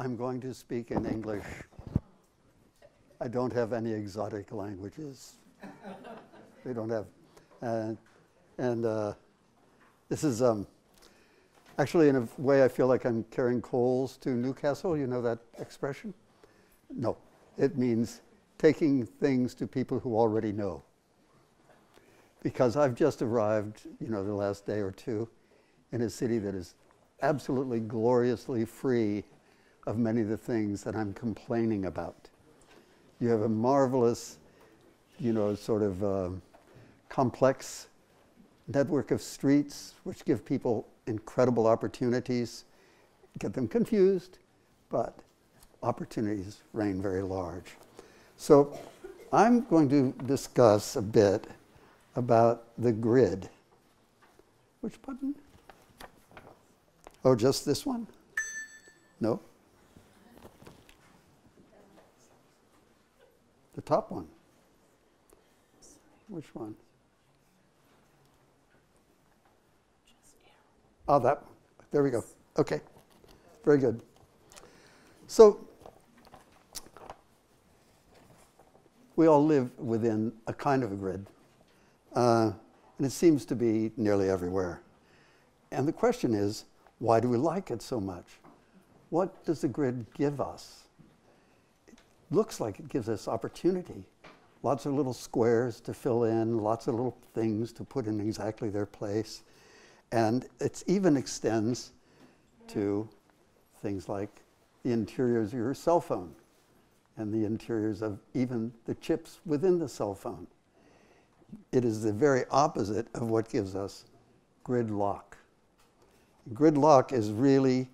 I'm going to speak in English. I don't have any exotic languages. We don't have. This is actually, in a way, I feel like I'm carrying coals to Newcastle. You know that expression? No. It means taking things to people who already know. Because I've just arrived, the last day or two, in a city that is absolutely gloriously free of many of the things that I'm complaining about. You have a marvelous, sort of complex network of streets which give people incredible opportunities, get them confused, but opportunities reign very large. So I'm going to discuss a bit about the grid. Which button? Oh, just this one? No? The top one. Which one? Oh, that one. There we go. Okay. Very good. So we all live within a kind of a grid. And it seems to be nearly everywhere. And the question is, why do we like it so much? What does the grid give us? It looks like it gives us opportunity. Lots of little squares to fill in, lots of little things to put in exactly their place. And it even extends to things like the interiors of your cell phone and the interiors of even the chips within the cell phone. It is the very opposite of what gives us gridlock. Gridlock is really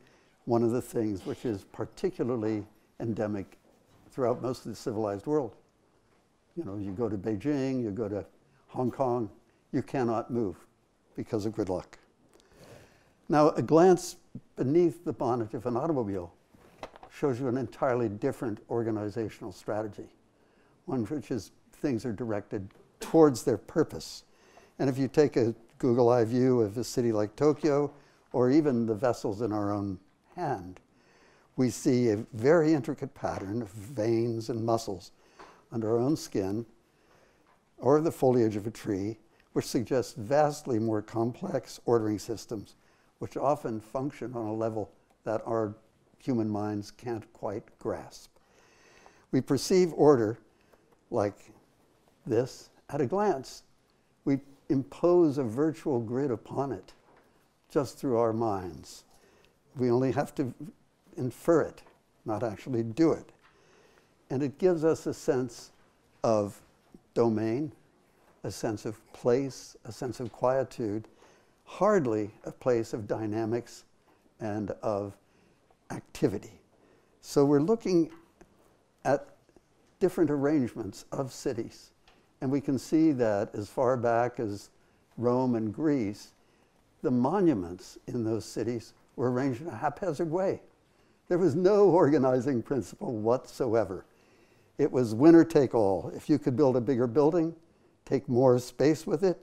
one of the things which is particularly endemic throughout most of the civilized world. You go to Beijing, you go to Hong Kong, you cannot move because of gridlock. Now, a glance beneath the bonnet of an automobile shows you an entirely different organizational strategy, one which is things are directed towards their purpose. And if you take a Google Eye view of a city like Tokyo, or even the vessels in our own hand, we see a very intricate pattern of veins and muscles under our own skin, or the foliage of a tree, which suggests vastly more complex ordering systems, which often function on a level that our human minds can't quite grasp. We perceive order like this at a glance. We impose a virtual grid upon it just through our minds. We only have to infer it, not actually do it. And it gives us a sense of domain, a sense of place, a sense of quietude, hardly a place of dynamics and of activity. So we're looking at different arrangements of cities. And we can see that as far back as Rome and Greece, the monuments in those cities were arranged in a haphazard way. There was no organizing principle whatsoever. It was winner take all. If you could build a bigger building, take more space with it,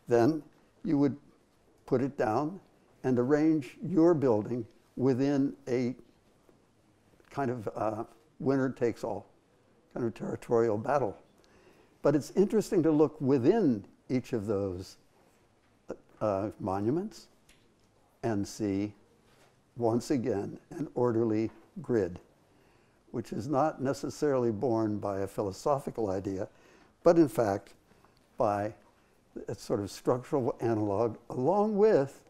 then you would put it down and arrange your building within a kind of winner takes all, kind of territorial battle. But it's interesting to look within each of those monuments and see, once again, an orderly grid, which is not necessarily born by a philosophical idea, but in fact by a sort of structural analog, along with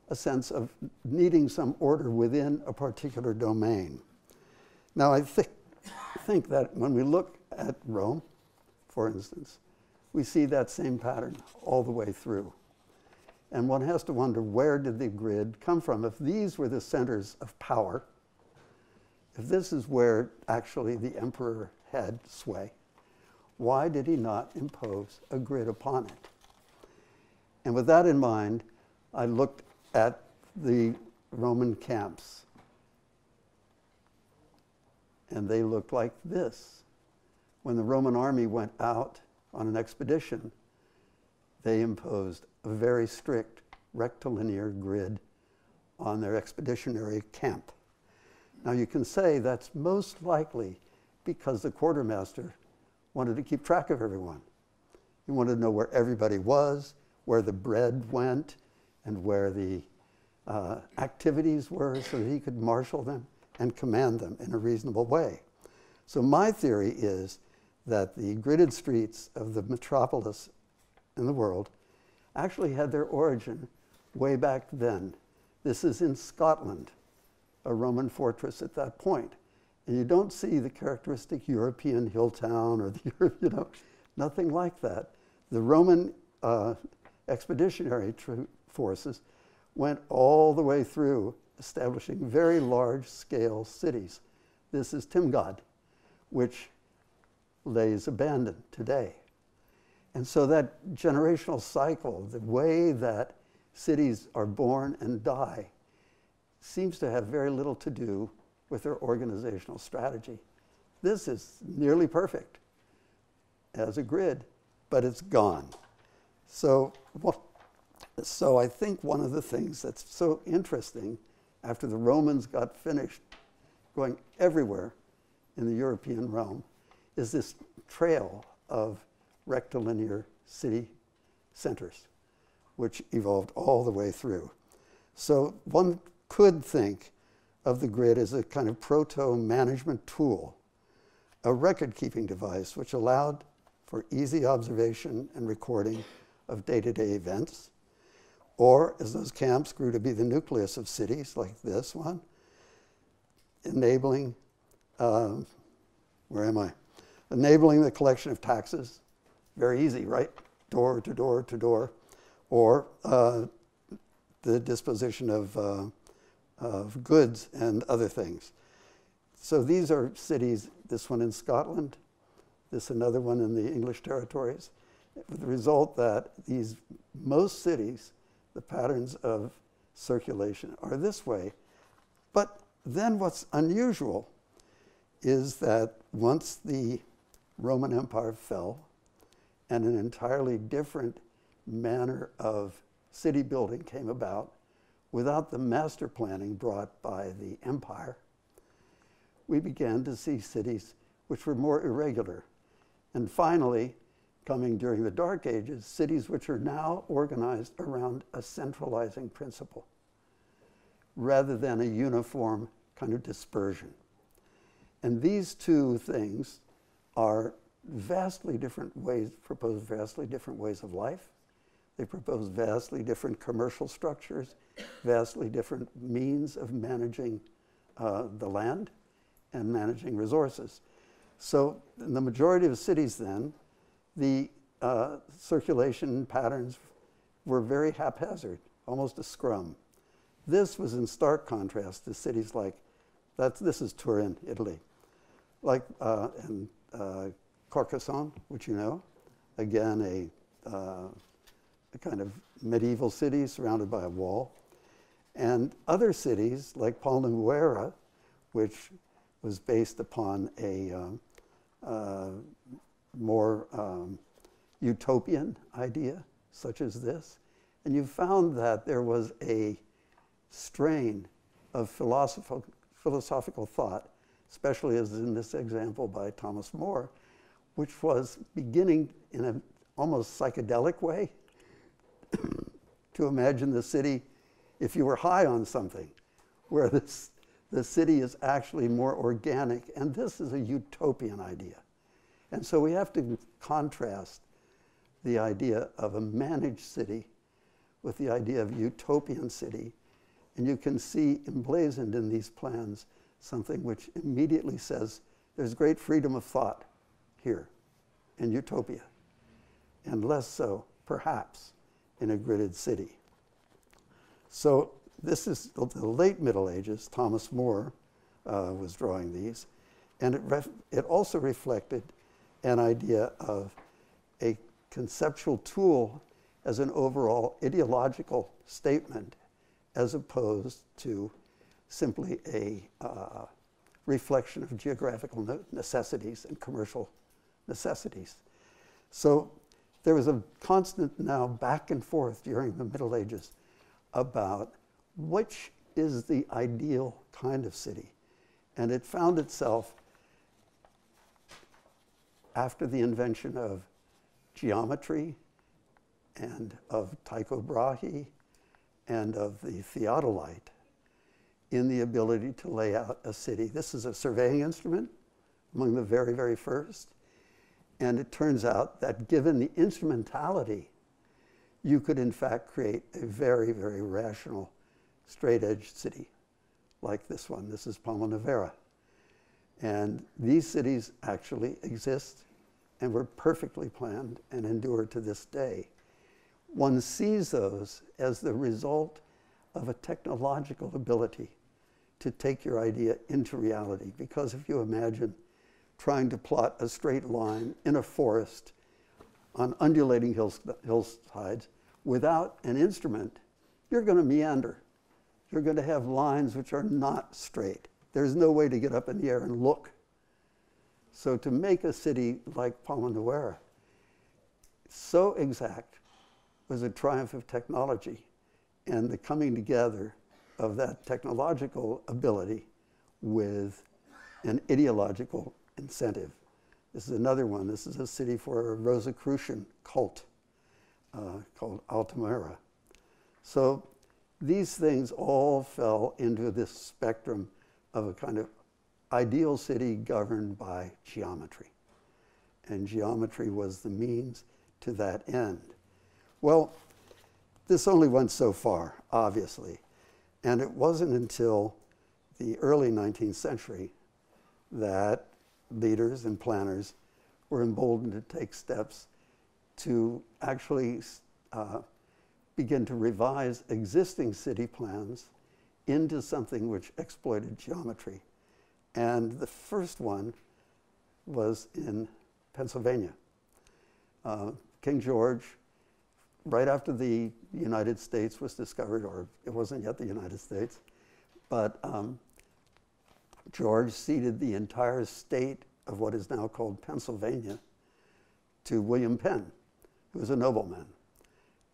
a sense of needing some order within a particular domain. Now, I think that when we look at Rome, for instance, we see that same pattern all the way through. And one has to wonder, where did the grid come from? If these were the centers of power, if this is where actually the emperor had sway, why did he not impose a grid upon it? And with that in mind, I looked at the Roman camps. And they looked like this. When the Roman army went out on an expedition, they imposed a very strict rectilinear grid on their expeditionary camp. Now you can say that's most likely because the quartermaster wanted to keep track of everyone. He wanted to know where everybody was, where the bread went, and where the activities were so that he could marshal them and command them in a reasonable way. So my theory is that the gridded streets of the metropolis in the world actually had their origin way back then. This is in Scotland, a Roman fortress at that point. And you don't see the characteristic European hill town or the, nothing like that. The Roman expeditionary forces went all the way through, establishing very large-scale cities. This is Timgad, which lays abandoned today. And so that generational cycle, the way that cities are born and die, seems to have very little to do with their organizational strategy. This is nearly perfect as a grid, but it's gone. So I think one of the things that's so interesting after the Romans got finished going everywhere in the European realm is this trail of rectilinear city centers, which evolved all the way through. So one could think of the grid as a kind of proto-management tool, a record-keeping device which allowed for easy observation and recording of day-to-day events, or as those camps grew to be the nucleus of cities like this one, enabling, enabling the collection of taxes, very easy, right? Door to door to door, or the disposition of goods and other things. So these are cities, this one in Scotland, this another one in the English territories, with the result that most cities, the patterns of circulation are this way. But then what's unusual is that once the Roman Empire fell and an entirely different manner of city building came about without the master planning brought by the empire, we began to see cities which were more irregular. And finally, coming during the Dark Ages, cities which are now organized around a centralizing principle rather than a uniform kind of dispersion. And these two things are vastly different ways, propose vastly different ways of life. They propose vastly different commercial structures, vastly different means of managing the land and managing resources. So in the majority of cities then, the circulation patterns were very haphazard, almost a scrum. This was in stark contrast to cities like, this is Turin, Italy, like and Carcassonne, which you know, again a kind of medieval city surrounded by a wall, and other cities like Palmyra, which was based upon a more utopian idea, such as this. And you found that there was a strain of philosophical thought, especially as in this example by Thomas More, which was beginning in an almost psychedelic way to imagine the city, if you were high on something, where the city is actually more organic, and this is a utopian idea. And so we have to contrast the idea of a managed city with the idea of utopian city. And you can see emblazoned in these plans something which immediately says there's great freedom of thought here in utopia, and less so, perhaps, in a gridded city. So this is the late Middle Ages. Thomas More was drawing these. And it also reflected an idea of a conceptual tool as an overall ideological statement, as opposed to simply a reflection of geographical necessities and commercial necessities. So there was a constant now back and forth during the Middle Ages about which is the ideal kind of city. And it found itself, after the invention of geometry and of Tycho Brahe and of the theodolite, in the ability to lay out a city. This is a surveying instrument, among the very, very first. And it turns out that given the instrumentality, you could in fact create a very, very rational, straight-edged city, like this one. This is Palma Nevera. And these cities actually exist and were perfectly planned and endure to this day. One sees those as the result of a technological ability to take your idea into reality. Because if you imagine trying to plot a straight line in a forest on undulating hillsides without an instrument, you're going to meander. You're going to have lines which are not straight. There's no way to get up in the air and look. So to make a city like Palma Nevera so exact was a triumph of technology and the coming together of that technological ability with an ideological incentive. This is another one. This is a city for a Rosicrucian cult called Altamira. So these things all fell into this spectrum of a kind of ideal city governed by geometry. And geometry was the means to that end. Well, this only went so far, obviously. And it wasn't until the early 19th century that leaders and planners were emboldened to take steps to actually begin to revise existing city plans into something which exploited geometry. And the first one was in Pennsylvania. King George, right after the United States was discovered, or it wasn't yet the United States, but George ceded the entire state of what is now called Pennsylvania to William Penn, who was a nobleman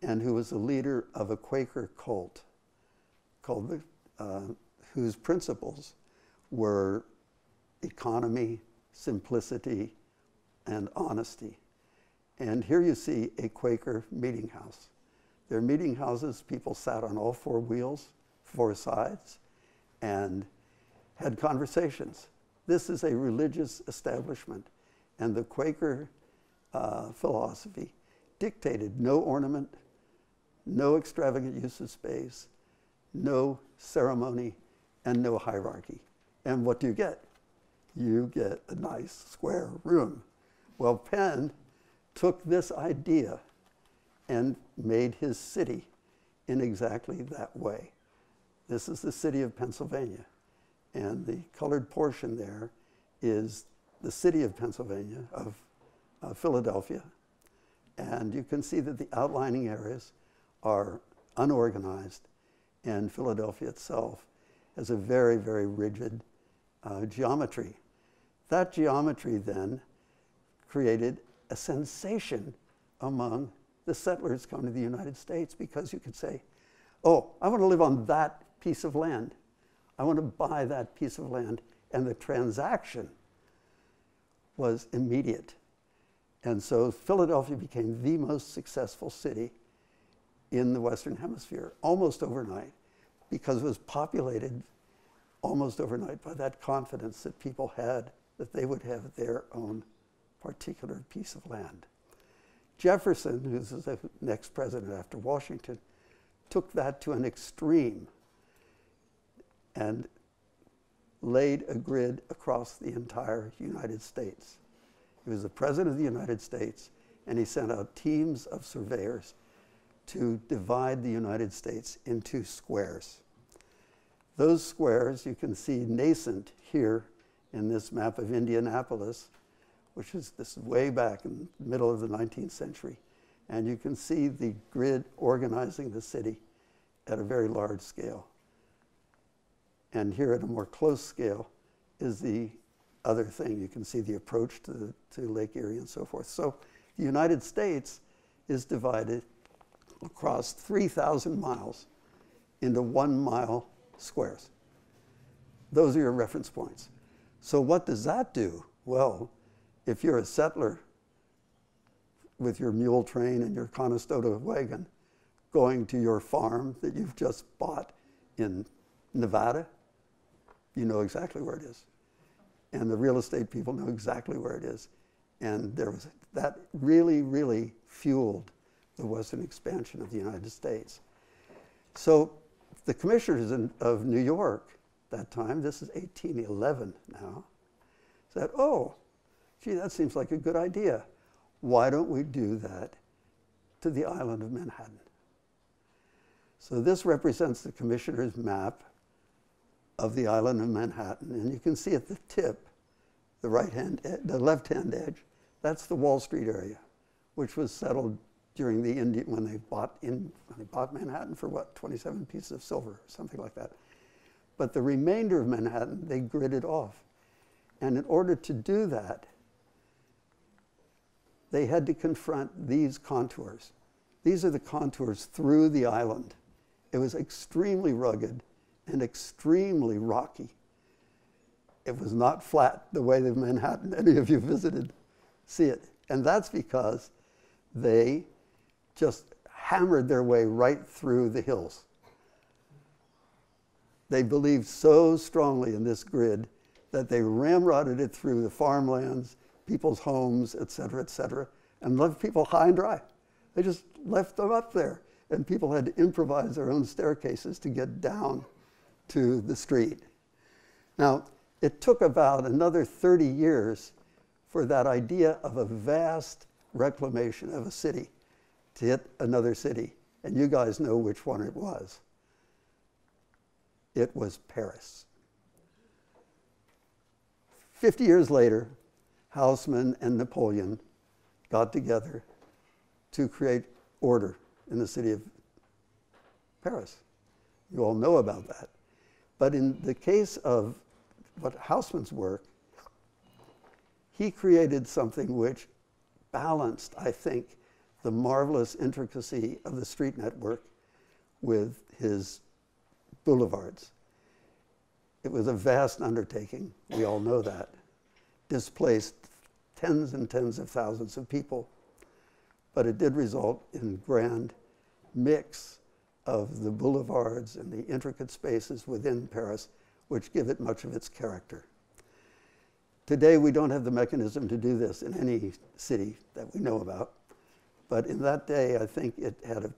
and who was the leader of a Quaker cult called whose principles were economy, simplicity, and honesty. And here you see a Quaker meeting house. Their meeting houses, people sat on all four wheels, four sides, and had conversations. This is a religious establishment, and the Quaker philosophy dictated no ornament, no extravagant use of space, no ceremony, and no hierarchy. And what do you get? You get a nice square room. Well, Penn took this idea and made his city in exactly that way. This is the city of Pennsylvania, and the colored portion there is the city of Pennsylvania, of Philadelphia. And you can see that the outlining areas are unorganized, and Philadelphia itself has a very, very rigid geometry. That geometry then created a sensation among the settlers coming to the United States, because you could say, oh, I want to live on that piece of land. I want to buy that piece of land. And the transaction was immediate. And so Philadelphia became the most successful city in the Western Hemisphere almost overnight, because it was populated almost overnight by that confidence that people had that they would have their own particular piece of land. Jefferson, who's the next president after Washington, took that to an extreme and laid a grid across the entire United States. He was the president of the United States, and he sent out teams of surveyors to divide the United States into squares. Those squares you can see nascent here in this map of Indianapolis, which is this way back in the middle of the 19th century. And you can see the grid organizing the city at a very large scale. And here at a more close scale is the other thing. You can see the approach to Lake Erie and so forth. So the United States is divided across 3,000 miles into 1 mile squares. Those are your reference points. So what does that do? Well, if you're a settler with your mule train and your Conestoga wagon going to your farm that you've just bought in Nevada, you know exactly where it is. And the real estate people know exactly where it is. And that really, really fueled the Western expansion of the United States. So the commissioners of New York that time, this is 1811 now, said, oh, gee, that seems like a good idea. Why don't we do that to the island of Manhattan? So this represents the commissioner's map of the island of Manhattan. And you can see at the tip, the left-hand edge, that's the Wall Street area, which was settled during the when they bought Manhattan for what, 27 pieces of silver, or something like that. But the remainder of Manhattan, they gridded off. And in order to do that, they had to confront these contours. These are the contours through the island. It was extremely rugged and extremely rocky. It was not flat the way that Manhattan, any of you visited, see it. And that's because they just hammered their way right through the hills. They believed so strongly in this grid that they ramrodded it through the farmlands, people's homes, et cetera, and left people high and dry. They just left them up there. And people had to improvise their own staircases to get down to the street. Now, it took about another 30 years for that idea of a vast reclamation of a city to hit another city. And you guys know which one it was. It was Paris. 50 years later, Haussmann and Napoleon got together to create order in the city of Paris. You all know about that. But in the case of what Haussmann's work, he created something which balanced, I think, the marvelous intricacy of the street network with his boulevards. It was a vast undertaking, we all know that. Displaced tens and tens of thousands of people, but it did result in grand mix of the boulevards and the intricate spaces within Paris, which give it much of its character. Today, we don't have the mechanism to do this in any city that we know about, but in that day, I think it had a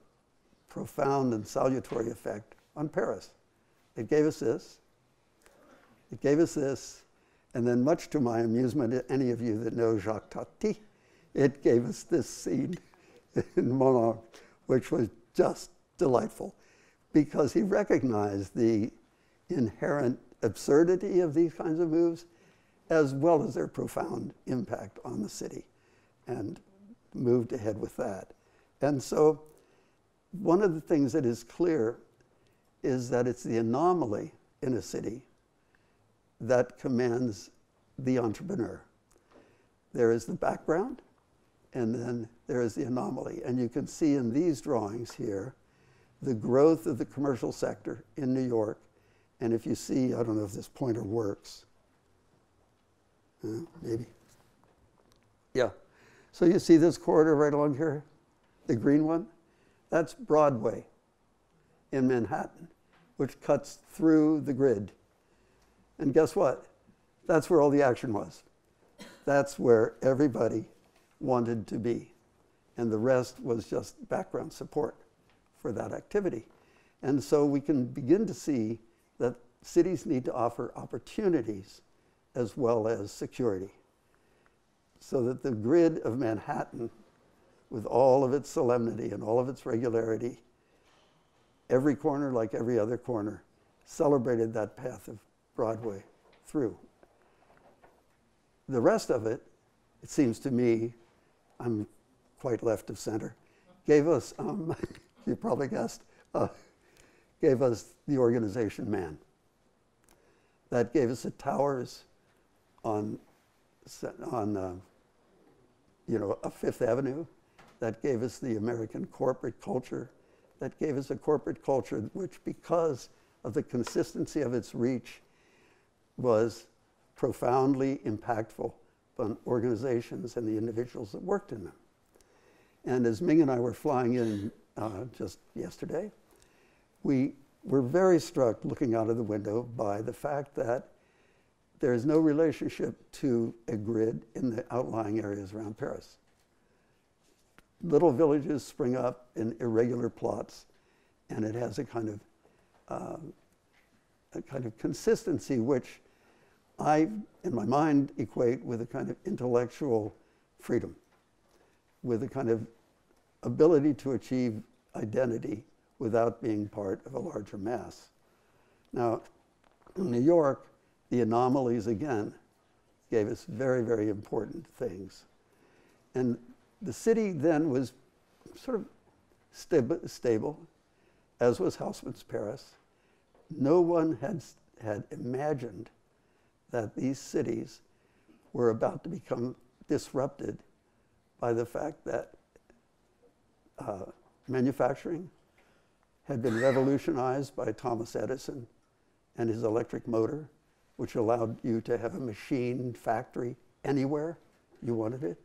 profound and salutary effect on Paris. It gave us this, it gave us this, and then much to my amusement, any of you that know Jacques Tati, it gave us this scene in Montmartre, which was just delightful, because he recognized the inherent absurdity of these kinds of moves, as well as their profound impact on the city, and moved ahead with that. And so one of the things that is clear is that it's the anomaly in a city that commands the entrepreneur. There is the background, and then there is the anomaly. And you can see in these drawings here the growth of the commercial sector in New York. And if you see, I don't know if this pointer works. Maybe. Yeah. So you see this corridor right along here, the green one? That's Broadway in Manhattan, which cuts through the grid. And guess what? That's where all the action was. That's where everybody wanted to be. And the rest was just background support for that activity. And so we can begin to see that cities need to offer opportunities as well as security, so that the grid of Manhattan, with all of its solemnity and all of its regularity, every corner like every other corner, celebrated that path of Broadway through. The rest of it, it seems to me, I'm quite left of center, gave us, you probably guessed, gave us the organization man. That gave us the towers on a Fifth Avenue. That gave us the American corporate culture. That gave us a corporate culture which, because of the consistency of its reach, was profoundly impactful on organizations and the individuals that worked in them. And as Ming and I were flying in just yesterday, we were very struck looking out of the window by the fact that there is no relationship to a grid in the outlying areas around Paris. Little villages spring up in irregular plots, and it has a kind of consistency which I, in my mind, equate with a kind of intellectual freedom, with a kind of ability to achieve identity without being part of a larger mass. Now, in New York, the anomalies again gave us very, very important things. And the city then was sort of stable, as was Haussmann's Paris. No one had imagined that these cities were about to become disrupted by the fact that manufacturing had been revolutionized by Thomas Edison and his electric motor, which allowed you to have a machine factory anywhere you wanted it,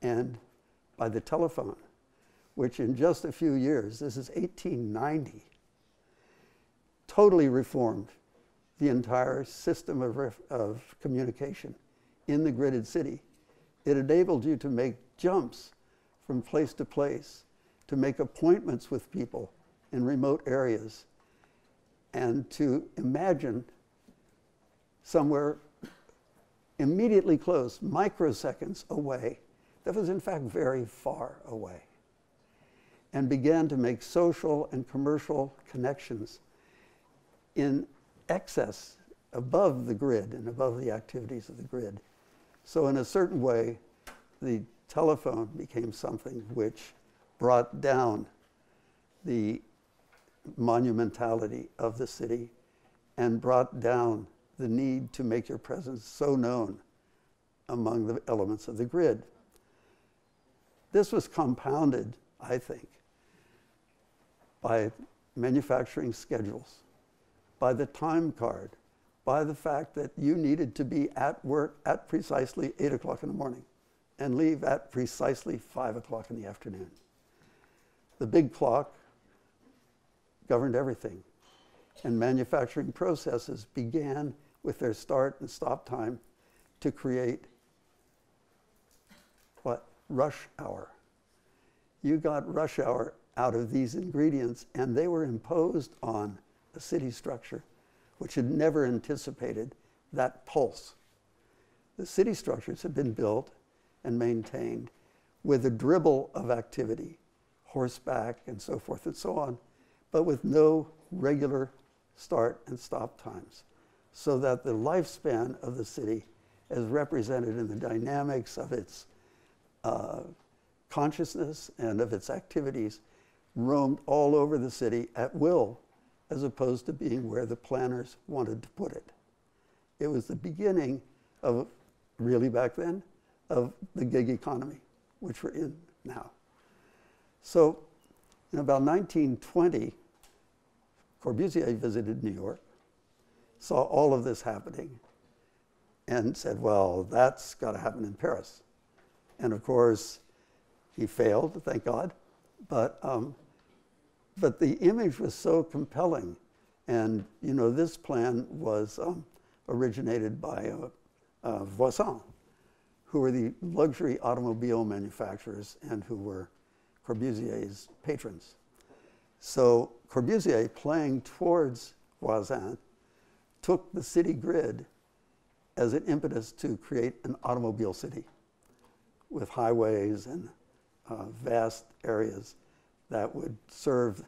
and by the telephone, which in just a few years, this is 1890, totally reformed the entire system of communication in the gridded city. It enabled you to make jumps from place to place, to make appointments with people in remote areas, and to imagine somewhere immediately close, microseconds away, that was in fact very far away, and began to make social and commercial connections in excess, above the grid and above the activities of the grid. So in a certain way, the telephone became something which brought down the monumentality of the city and brought down the need to make your presence so known among the elements of the grid. This was compounded, I think, by manufacturing schedules, by the time card, by the fact that you needed to be at work at precisely 8 o'clock in the morning and leave at precisely 5 o'clock in the afternoon. The big clock governed everything, and manufacturing processes began with their start and stop time to create what? Rush hour. You got rush hour out of these ingredients, and they were imposed on a city structure which had never anticipated that pulse. The city structures had been built and maintained with a dribble of activity, horseback and so forth and so on, but with no regular start and stop times, so that the lifespan of the city, as represented in the dynamics of its consciousness and of its activities, roamed all over the city at will, as opposed to being where the planners wanted to put it. It was the beginning of, really back then, of the gig economy, which we're in now. So in about 1920, Corbusier visited New York, saw all of this happening, and said, well, that's got to happen in Paris. And of course, he failed, thank God, but the image was so compelling. And you know, this plan was originated by Voisin, who were the luxury automobile manufacturers and who were Corbusier's patrons. So Corbusier, playing towards Voisin, took the city grid as an impetus to create an automobile city with highways and vast areas that would serve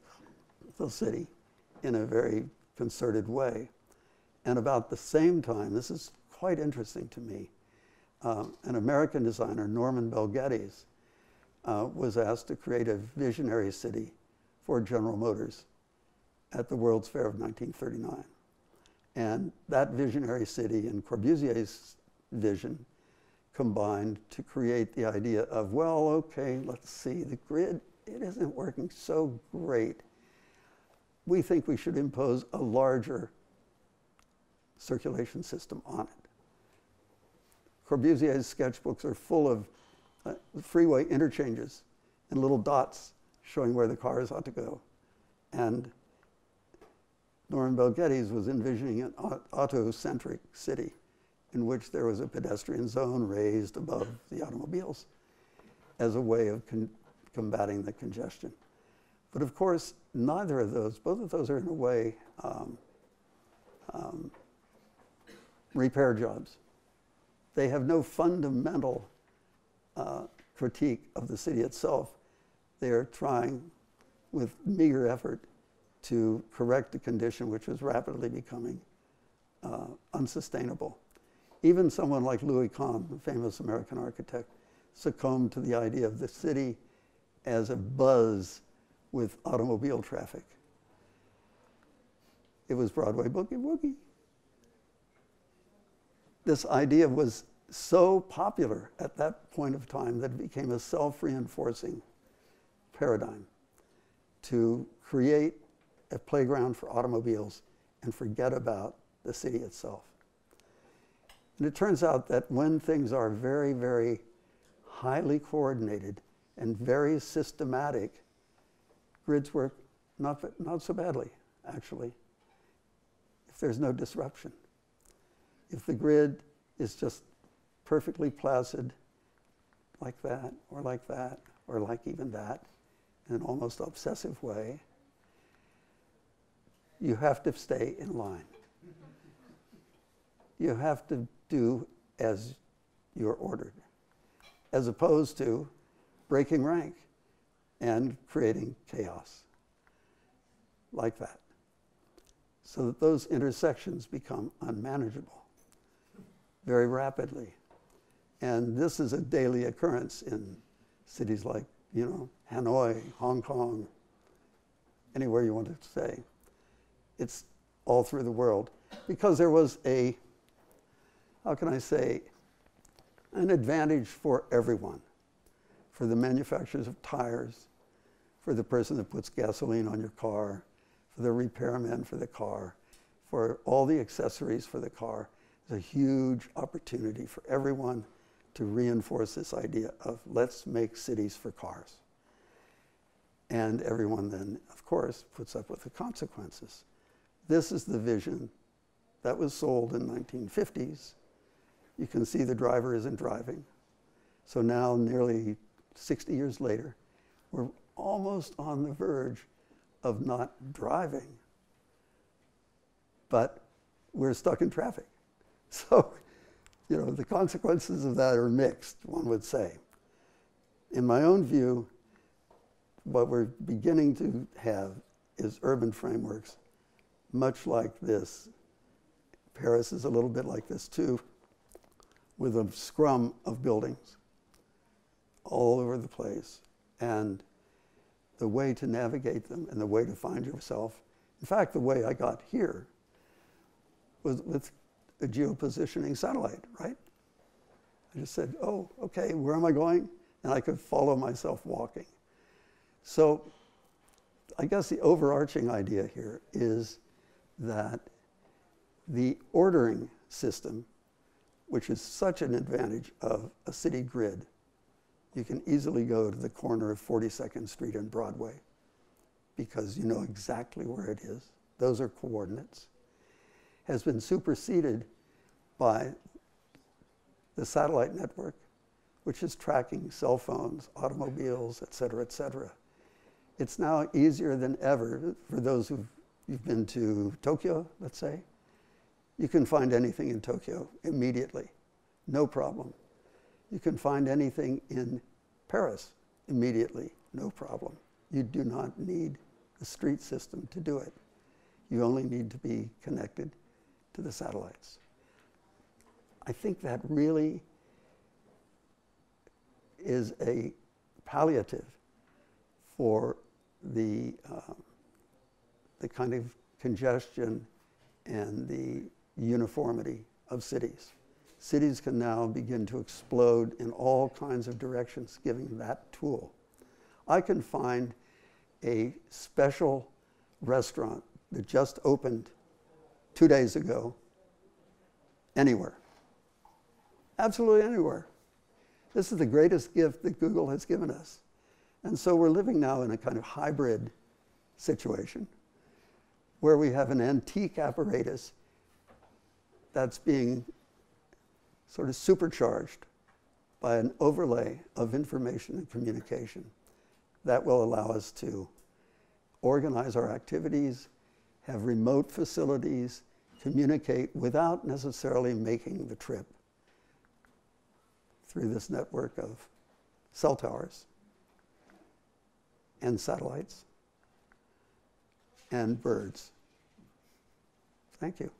the city in a very concerted way. And about the same time, this is quite interesting to me, an American designer, Bel Geddes, was asked to create a visionary city for General Motors at the World's Fair of 1939. And that visionary city and Corbusier's vision combined to create the idea of, well, okay, let's see, the grid, it isn't working so great. We think we should impose a larger circulation system on it. Corbusier's sketchbooks are full of freeway interchanges and little dots showing where the cars ought to go. And Norman Bel Geddes was envisioning an auto-centric city in which there was a pedestrian zone raised above the automobiles as a way of combating the congestion. But of course, neither of those, both of those are in a way repair jobs. They have no fundamental critique of the city itself. They are trying with meager effort to correct a condition which was rapidly becoming unsustainable. Even someone like Louis Kahn, the famous American architect, succumbed to the idea of the city as a buzz with automobile traffic. It was Broadway boogie woogie. This idea was so popular at that point of time that it became a self-reinforcing paradigm to create a playground for automobiles and forget about the city itself. And it turns out that when things are very, very highly coordinated and very systematic, grids work not so badly, actually, if there's no disruption. If the grid is just perfectly placid, like that, or like that, or like even that, in an almost obsessive way, you have to stay in line. You have to do as you're ordered, as opposed to breaking rank and creating chaos, like that, so that those intersections become unmanageable very rapidly. And this is a daily occurrence in cities like, Hanoi, Hong Kong, anywhere you want to say. It's all through the world. Because there was an advantage for everyone. For the manufacturers of tires, for the person that puts gasoline on your car, for the repairman for the car, for all the accessories for the car. There's a huge opportunity for everyone to reinforce this idea of let's make cities for cars. And everyone then, of course, puts up with the consequences. This is the vision that was sold in the 1950s. You can see the driver isn't driving. So now, nearly 60 years later, we're almost on the verge of not driving, but we're stuck in traffic. So, the consequences of that are mixed, one would say. In my own view, what we're beginning to have is urban frameworks, much like this. Paris is a little bit like this too, with a scrum of buildings all over the place. And the way to navigate them and the way to find yourself, in fact, the way I got here was with a geopositioning satellite, right? I just said, oh, okay, where am I going? And I could follow myself walking. So I guess the overarching idea here is that the ordering system, which is such an advantage of a city grid, you can easily go to the corner of 42nd Street and Broadway because you know exactly where it is. Those are coordinates. Has been superseded by the satellite network, which is tracking cell phones, automobiles, et cetera, et cetera. It's now easier than ever for those you've been to Tokyo, let's say. You can find anything in Tokyo immediately, no problem. You can find anything in Paris immediately, no problem. You do not need a street system to do it. You only need to be connected to the satellites. I think that really is a palliative for the kind of congestion and the uniformity of cities. Cities can now begin to explode in all kinds of directions, giving that tool. I can find a special restaurant that just opened 2 days ago anywhere. Absolutely anywhere. This is the greatest gift that Google has given us. And so we're living now in a kind of hybrid situation where we have an antique apparatus that's being sort of supercharged by an overlay of information and communication that will allow us to organize our activities, have remote facilities, communicate without necessarily making the trip through this network of cell towers and satellites and birds. Thank you.